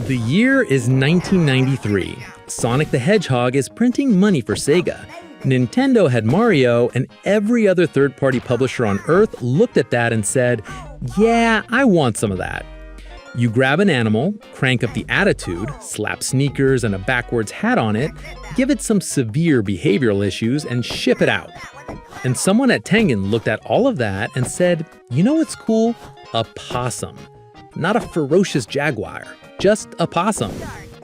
The year is 1993. Sonic the Hedgehog is printing money for Sega. Nintendo had Mario, and every other third-party publisher on Earth looked at that and said, yeah, I want some of that. You grab an animal, crank up the attitude, slap sneakers and a backwards hat on it, give it some severe behavioral issues, and ship it out. And someone at Tengen looked at all of that and said, you know what's cool? A possum. Not a ferocious jaguar, just a possum.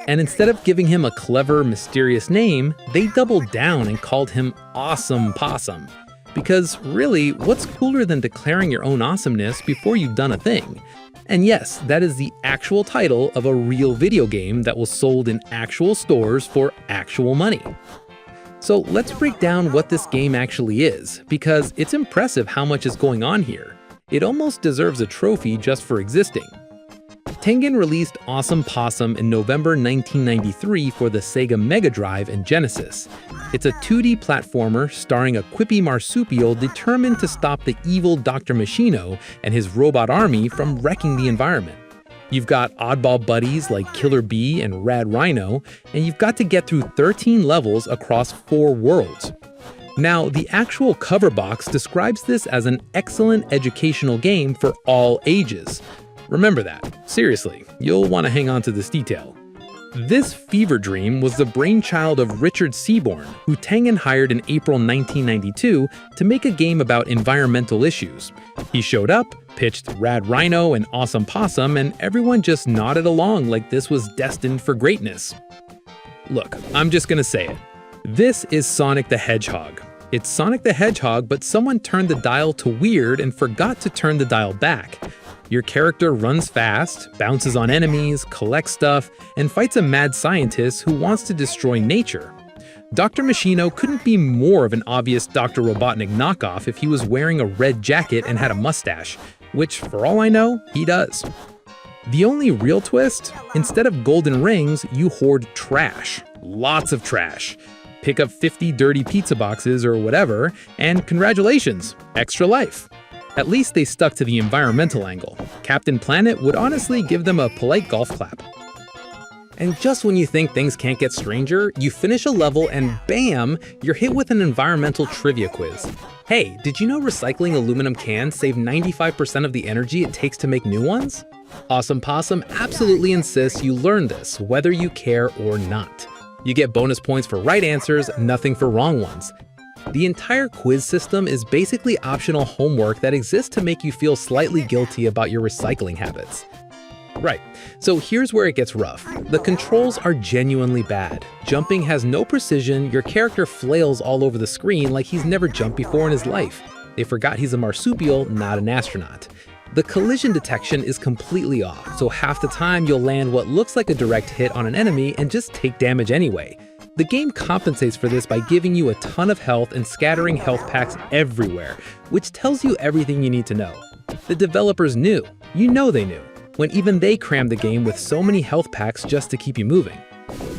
And instead of giving him a clever, mysterious name, they doubled down and called him Awesome Possum. Because really, what's cooler than declaring your own awesomeness before you've done a thing? And yes, that is the actual title of a real video game that was sold in actual stores for actual money. So let's break down what this game actually is, because it's impressive how much is going on here. It almost deserves a trophy just for existing. Tengen released Awesome Possum in November 1993 for the Sega Megadrive and Genesis. It's a 2D platformer starring a quippy marsupial determined to stop the evil Dr. Machino and his robot army from wrecking the environment. You've got oddball buddies like Killer Bee and Rad Rhino, and you've got to get through 13 levels across 4 worlds. Now, the actual cover box describes this as an excellent educational game for all ages. Remember that. Seriously, you'll want to hang on to this detail. This fever dream was the brainchild of Richard Seaborne, who Tengen hired in April 1992 to make a game about environmental issues. He showed up, pitched Rad Rhino and Awesome Possum, and everyone just nodded along like this was destined for greatness. Look, I'm just gonna say it. This is Sonic the Hedgehog. It's Sonic the Hedgehog, but someone turned the dial to weird and forgot to turn the dial back. Your character runs fast, bounces on enemies, collects stuff, and fights a mad scientist who wants to destroy nature. Dr. Machino couldn't be more of an obvious Dr. Robotnik knockoff if he was wearing a red jacket and had a mustache, which, for all I know, he does. The only real twist? Instead of golden rings, you hoard trash. Lots of trash. Pick up 50 dirty pizza boxes or whatever, and congratulations, extra life. At least they stuck to the environmental angle. Captain Planet would honestly give them a polite golf clap. And just when you think things can't get stranger, you finish a level and bam, you're hit with an environmental trivia quiz. Hey, did you know recycling aluminum cans save 95% of the energy it takes to make new ones? Awesome Possum absolutely insists you learn this, whether you care or not. You get bonus points for right answers, nothing for wrong ones. The entire quiz system is basically optional homework that exists to make you feel slightly guilty about your recycling habits. Right, so here's where it gets rough. The controls are genuinely bad. Jumping has no precision, your character flails all over the screen like he's never jumped before in his life. They forgot he's a marsupial, not an astronaut. The collision detection is completely off, so half the time you'll land what looks like a direct hit on an enemy and just take damage anyway. The game compensates for this by giving you a ton of health and scattering health packs everywhere, which tells you everything you need to know. The developers knew, you know they knew, when even they crammed the game with so many health packs just to keep you moving.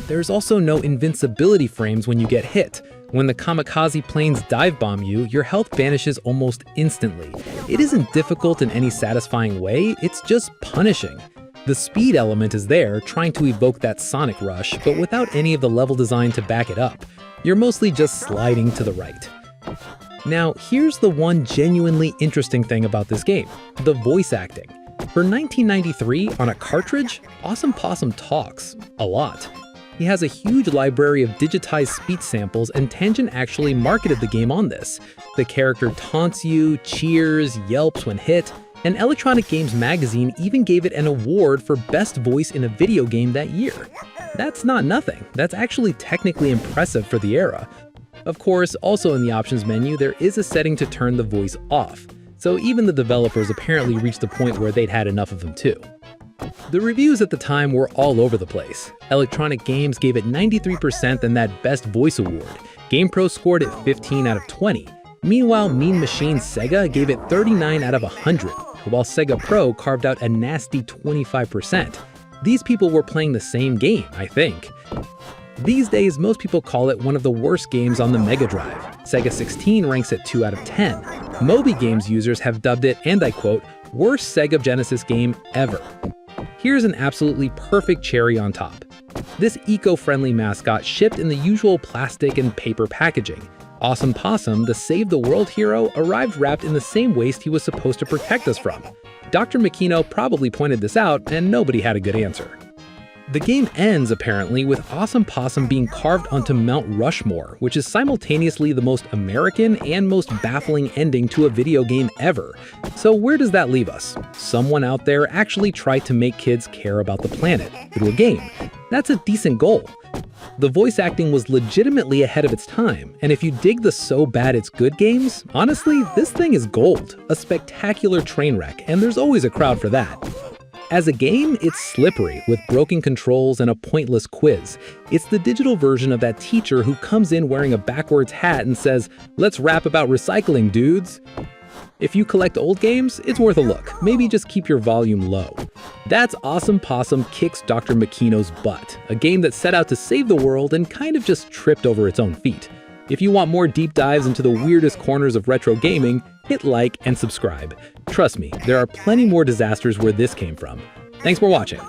There's also no invincibility frames when you get hit. When the kamikaze planes dive bomb you, your health vanishes almost instantly. It isn't difficult in any satisfying way, it's just punishing. The speed element is there, trying to evoke that Sonic rush, but without any of the level design to back it up. You're mostly just sliding to the right. Now, here's the one genuinely interesting thing about this game, the voice acting. For 1993, on a cartridge, Awesome Possum talks, a lot. He has a huge library of digitized speech samples, and Tengen actually marketed the game on this. The character taunts you, cheers, yelps when hit, and Electronic Games magazine even gave it an award for Best Voice in a Video Game that year. That's not nothing, that's actually technically impressive for the era. Of course, also in the options menu, there is a setting to turn the voice off, so even the developers apparently reached the point where they'd had enough of him too. The reviews at the time were all over the place. Electronic Games gave it 93% in that Best Voice award. GamePro scored it 15 out of 20. Meanwhile, Mean Machine Sega gave it 39 out of 100, while Sega Pro carved out a nasty 25%. These people were playing the same game, I think. These days, most people call it one of the worst games on the Mega Drive. Sega 16 ranks it 2 out of 10. Moby Games users have dubbed it, and I quote, worst Sega Genesis game ever. Here's an absolutely perfect cherry on top. This eco-friendly mascot shipped in the usual plastic and paper packaging. Awesome Possum, the save-the-world hero, arrived wrapped in the same waste he was supposed to protect us from. Dr. Machino probably pointed this out, and nobody had a good answer. The game ends, apparently, with Awesome Possum being carved onto Mount Rushmore, which is simultaneously the most American and most baffling ending to a video game ever. So where does that leave us? Someone out there actually tried to make kids care about the planet through a game. That's a decent goal. The voice acting was legitimately ahead of its time, and if you dig the so bad it's good games, honestly, this thing is gold, a spectacular train wreck, and there's always a crowd for that. As a game, it's slippery, with broken controls and a pointless quiz. It's the digital version of that teacher who comes in wearing a backwards hat and says, "Let's rap about recycling, dudes." If you collect old games, it's worth a look. Maybe just keep your volume low. That's Awesome Possum Kicks Dr. Machino's Butt, a game that set out to save the world and kind of just tripped over its own feet. If you want more deep dives into the weirdest corners of retro gaming, hit like and subscribe. Trust me, there are plenty more disasters where this came from. Thanks for watching.